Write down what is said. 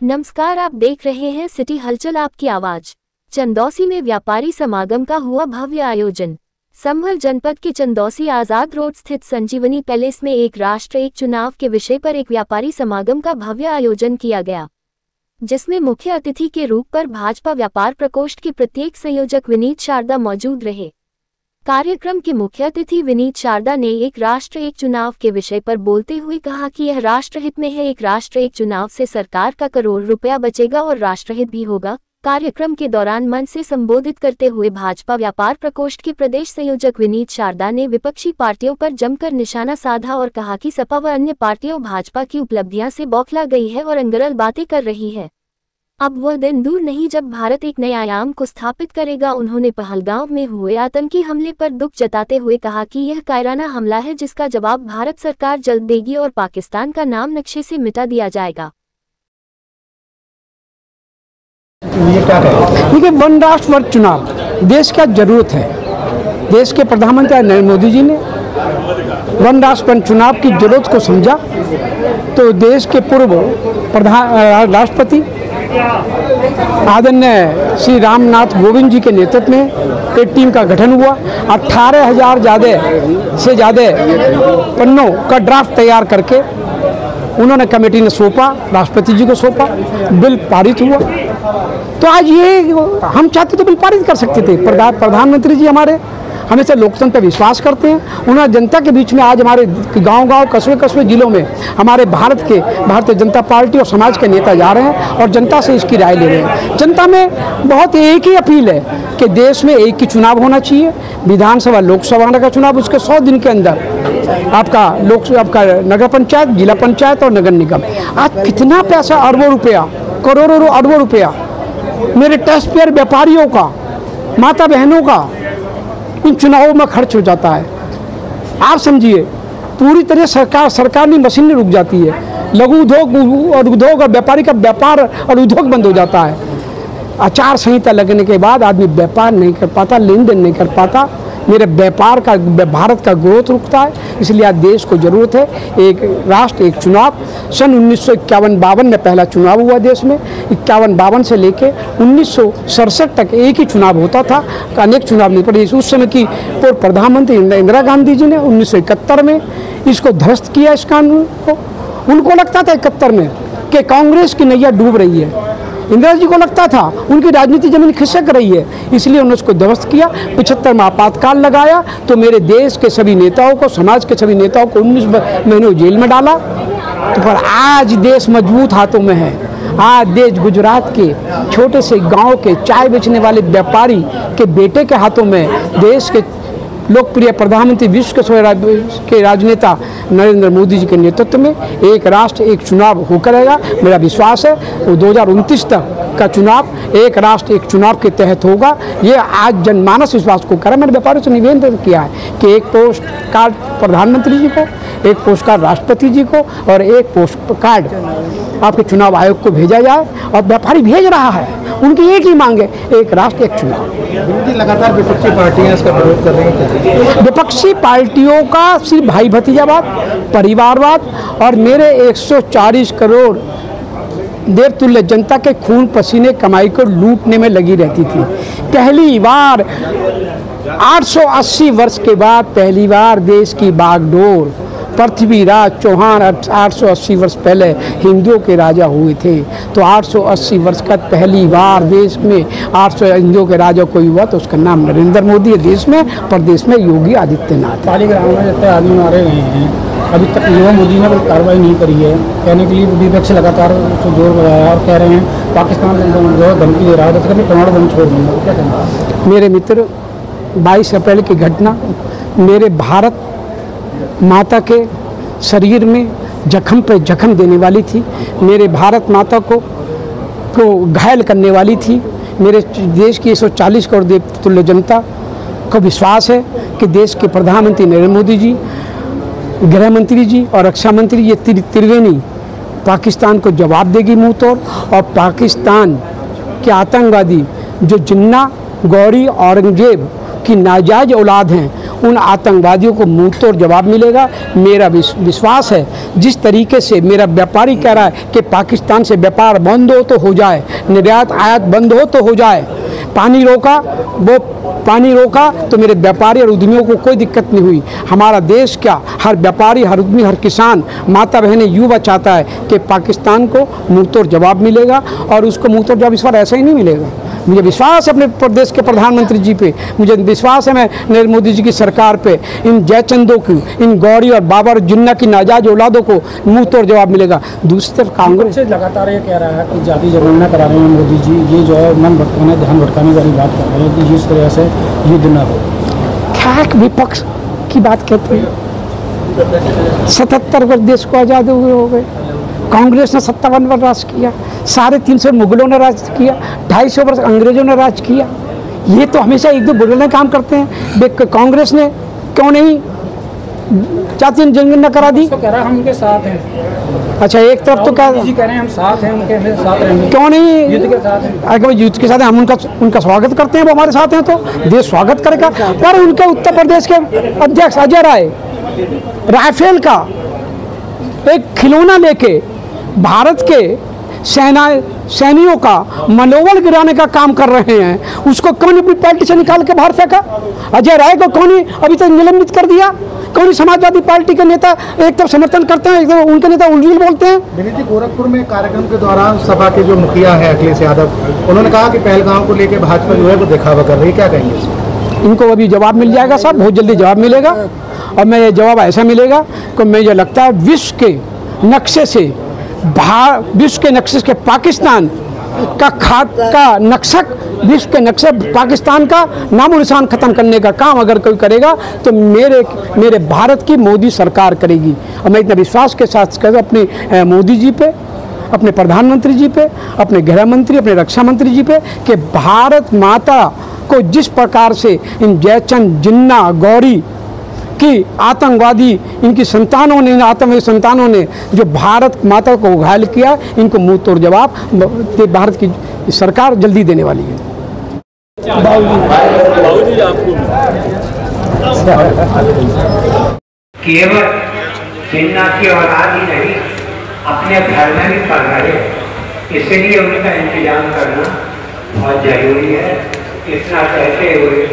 नमस्कार, आप देख रहे हैं सिटी हलचल आपकी आवाज। चंदौसी में व्यापारी समागम का हुआ भव्य आयोजन। संभल जनपद के चंदौसी आजाद रोड स्थित संजीवनी पैलेस में एक राष्ट्र एक चुनाव के विषय पर एक व्यापारी समागम का भव्य आयोजन किया गया, जिसमें मुख्य अतिथि के रूप पर भाजपा व्यापार प्रकोष्ठ के प्रत्येक संयोजक विनीत शारदा मौजूद रहे। कार्यक्रम के मुख्य अतिथि विनीत शारदा ने एक राष्ट्र एक चुनाव के विषय पर बोलते हुए कहा कि यह राष्ट्रहित में है। एक राष्ट्र एक चुनाव से सरकार का करोड़ रुपया बचेगा और राष्ट्रहित भी होगा। कार्यक्रम के दौरान मंच से संबोधित करते हुए भाजपा व्यापार प्रकोष्ठ के प्रदेश संयोजक विनीत शारदा ने विपक्षी पार्टियों पर जमकर निशाना साधा और कहा कि सपा व अन्य पार्टियों भाजपा की उपलब्धियां से बौखला गई है और अंगरल बातें कर रही है। अब वह दिन दूर नहीं जब भारत एक नए आयाम को स्थापित करेगा। उन्होंने पहलगाम में हुए आतंकी हमले पर दुख जताते हुए कहा कि यह कायराना हमला है, जिसका जवाब भारत सरकार जल्द देगी और पाकिस्तान का नाम नक्शे से मिटा दिया जाएगा। देखिए, वन राष्ट्र वन चुनाव देश का जरूरत है। देश के प्रधानमंत्री नरेंद्र मोदी जी ने वन राष्ट्र वन चुनाव की जरूरत को समझा, तो देश के पूर्व राष्ट्रपति आदरणीय श्री रामनाथ कोविंद जी के नेतृत्व में एक टीम का गठन हुआ। 18,000 से ज़्यादा पन्नों का ड्राफ्ट तैयार करके उन्होंने कमेटी ने सौंपा, राष्ट्रपति जी को सौंपा, बिल पारित हुआ। तो आज ये हम चाहते तो बिल पारित कर सकते थे। प्रधानमंत्री जी हमारे हमेशा लोकतंत्र पर विश्वास करते हैं। उन्होंने जनता के बीच में आज हमारे गांव-गांव, कस्बे-कस्बे जिलों में हमारे भारतीय जनता पार्टी और समाज के नेता जा रहे हैं और जनता से इसकी राय ले रहे हैं। जनता में बहुत एक ही अपील है कि देश में एक ही चुनाव होना चाहिए, विधानसभा लोकसभा का चुनाव, उसके 100 दिन के अंदर आपका नगर पंचायत, जिला पंचायत और नगर निगम। आज कितना पैसा, अरबों रुपया, करोड़ों अरबों रुपया मेरे टैक्स पेयर व्यापारियों का, माता बहनों का इन चुनावों में खर्च हो जाता है। आप समझिए, पूरी तरह सरकारी मशीन रुक जाती है। लघु उद्योग और व्यापारी का व्यापार और उद्योग बंद हो जाता है। आचार संहिता लगने के बाद आदमी व्यापार नहीं कर पाता, लेन देन नहीं कर पाता। मेरे भारत का ग्रोथ रुकता है। इसलिए आज देश को ज़रूरत है एक राष्ट्र एक चुनाव। सन 1951-52 में पहला चुनाव हुआ देश में। 51-52 से लेके 1967 तक एक ही चुनाव होता था, अनेक चुनाव नहीं पड़े। उस समय की पूर्व प्रधानमंत्री इंदिरा गांधी जी ने 1971 में इसको ध्वस्त किया, इस कानून को। उनको लगता था 71 में कि कांग्रेस की नैया डूब रही है। इंदिरा जी को लगता था उनकी राजनीति जमीन खिसक रही है, इसलिए उन्होंने उसको ध्वस्त किया। 75 में आपातकाल लगाया तो मेरे देश के सभी नेताओं को, समाज के सभी नेताओं को 19 महीनों जेल में डाला। तो पर आज देश मजबूत हाथों में है। आज देश गुजरात के छोटे से गांव के चाय बेचने वाले व्यापारी के बेटे के हाथों में, देश के लोकप्रिय प्रधानमंत्री, विश्व के राजनेता नरेंद्र मोदी जी के नेतृत्व में एक राष्ट्र एक चुनाव होकर रहेगा। मेरा विश्वास है वो 2029 तक का चुनाव एक राष्ट्र एक चुनाव के तहत होगा। ये आज जनमानस विश्वास को करा। मैंने व्यापारियों से निवेदन किया है कि एक पोस्ट कार्ड प्रधानमंत्री जी को, एक पोस्ट कार्ड राष्ट्रपति जी को और एक पोस्ट कार्ड आपके चुनाव आयोग को भेजा जाए। और व्यापारी भेज रहा है, उनकी एक ही मांग है, एक राष्ट्र एक चुनाव। लगातार विपक्षी पार्टियां इसका विरोध कर रही हैं। विपक्षी पार्टियों का सिर्फ भाई भतीजावाद, परिवारवाद और मेरे 140 करोड़ देवतुल्य जनता के खून पसीने कमाई को लूटने में लगी रहती थी। पहली बार 880 वर्ष के बाद पहली बार देश की बागडोर पृथ्वीराज चौहान 880 वर्ष पहले हिंदुओं के राजा हुए थे। तो 880 वर्ष का पहली बार देश में 800 हिंदुओं के राजा कोई हुआ तो उसका नाम नरेंद्र मोदी है। देश में, प्रदेश में योगी आदित्यनाथ। पालीग्राम में जितने आदमी मारे गए हैं, अभी तक मोदी ने कोई कार्रवाई नहीं करी है। कहने के लिए विपक्ष लगातार जोर लगाया और कह रहे हैं पाकिस्तान जो धमकी दे रहा है तो कभी परमाणु बम छोड़ देंगे। क्या कहना? मेरे मित्र, 22 अप्रैल की घटना मेरे भारत माता के शरीर में जख्म पे जख्म देने वाली थी। मेरे भारत माता को घायल करने वाली थी। मेरे देश की 140 करोड़ देवतुल्य जनता को विश्वास है कि देश के प्रधानमंत्री नरेंद्र मोदी जी, गृह मंत्री जी और रक्षा मंत्री, ये त्रिवेणी पाकिस्तान को जवाब देगी मुँह तोड़। और पाकिस्तान के आतंकवादी जो जिन्ना, गौरी, औरंगजेब की नाजायज औलाद हैं, उन आतंकवादियों को मुंह तोड़ जवाब मिलेगा। मेरा विश्वास है, जिस तरीके से मेरा व्यापारी कह रहा है कि पाकिस्तान से व्यापार बंद हो तो हो जाए, निर्यात आयात बंद हो तो हो जाए, पानी रोका तो मेरे व्यापारी और उद्यमियों को कोई दिक्कत नहीं हुई। हमारा देश क्या, हर व्यापारी, हर उद्यमी, हर किसान, माता बहनें, युवा चाहता है कि पाकिस्तान को मुंहतोड़ जवाब मिलेगा, और उसको मुंहतोड़ जवाब इस बार ऐसा ही नहीं मिलेगा। मुझे विश्वास है अपने प्रदेश के प्रधानमंत्री जी पे, मुझे विश्वास है मैं नरेंद्र मोदी जी की सरकार पे। इन जयचंदों की, इन गौरी और बाबा और जिन्ना की नाजायज औलादों को मुंह तोड़ जवाब मिलेगा। दूसरी तरफ कांग्रेस से लगातार ये कह रहा है कि जाति जनगणना करा रहे हैं मोदी जी, ये जो है मन भटकाने, ध्यान भटकाने वाली बात कर रहे हैं कि इस तरह से युद्ध न हो। क्या विपक्ष की बात कहते हैं? 77 वर्ष देश को आज़ाद हुए हो गए, कांग्रेस ने 57 वर्ष राज किया, 350 मुगलों ने राज किया, 250 वर्ष अंग्रेजों ने राज किया। ये तो हमेशा एक दो बुरे काम करते हैं। कांग्रेस ने क्यों नहीं जाति जनगणना करा दी? तो कह रहा हम उनके साथ हैं। अच्छा, एक तरफ तो क्या जी कह रहे हैं हम साथ हैं, उनके साथ रहेंगे। क्यों नहीं? युद्ध के साथ हैं। अगर युद्ध के साथ हैं, हम उनका स्वागत करते हैं, वो हमारे साथ हैं तो देश स्वागत करेगा। पर उनके उत्तर प्रदेश के अध्यक्ष अजय राय राफेल का एक खिलौना लेके भारत के सैनिकों का मनोबल गिराने का काम कर रहे हैं, उसको कौन अपनी पार्टी से निकाल के बाहर फेंका? अजय राय को कौन अभी तक निलंबित कर दिया? कौन समाजवादी पार्टी के नेता एक तरफ समर्थन करते हैं, एक तरफ उनके नेता उल्लू बोलते हैं। विनीत जी, गोरखपुर में कार्यक्रम के दौरान सपा के जो मुखिया है अखिलेश यादव, उन्होंने कहा कि पहलगाम को लेकर भाजपा जो है वो दिखावा कर रही है, क्या कहेंगे? इनको अभी जवाब मिल जाएगा साहब, बहुत जल्दी जवाब मिलेगा। और मैं ये जवाब ऐसा मिलेगा कि मुझे लगता है विश्व के नक्शे से पाकिस्तान का नक्शा, विश्व के नक्शे पाकिस्तान का नामो निशान खत्म करने का काम अगर कोई करेगा तो मेरे भारत की मोदी सरकार करेगी। और मैं इतना विश्वास के साथ कहता अपने मोदी जी पे, अपने प्रधानमंत्री जी पे, अपने गृह मंत्री, अपने रक्षा मंत्री जी पे, कि भारत माता को जिस प्रकार से इन जयचंद, जिन्ना, गौरी कि आतंकवादी इनकी संतानों ने, आतंकवादी संतानों ने जो भारत माता को घायल किया, इनको मुंह तोड़ जवाब भारत की सरकार जल्दी देने वाली है। केवल जिन्ना की औलाद ही नहीं, अपने घर में भी पढ़ रहे, इसलिए उनका इंतजाम करना बहुत जरूरी है। इतना कहते हुए